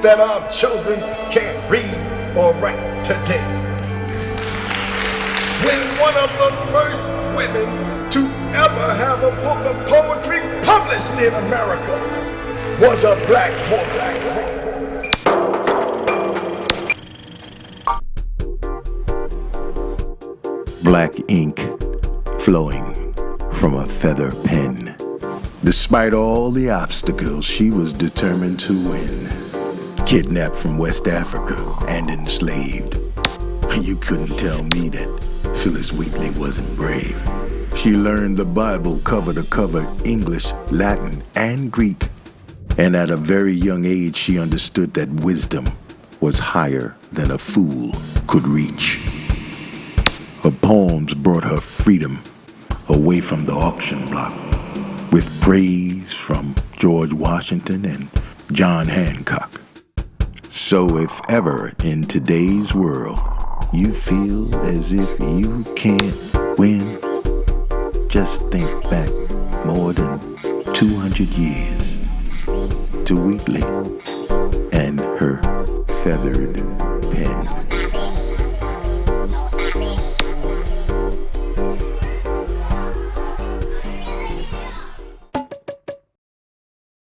that our children can't read or write today. When one of the first women to ever have a book of poetry published in America was a black woman. Black ink flowing from a feather pen. Despite all the obstacles, she was determined to win. Kidnapped from West Africa and enslaved. You couldn't tell me that Phyllis Wheatley wasn't brave. She learned the Bible cover to cover, English, Latin, and Greek. And at a very young age, she understood that wisdom was higher than a fool could reach. Her poems brought her freedom away from the auction block, with praise from George Washington and John Hancock. So if ever in today's world you feel as if you can't win, just think back more than 200 years to Wheatley and her feathered pen.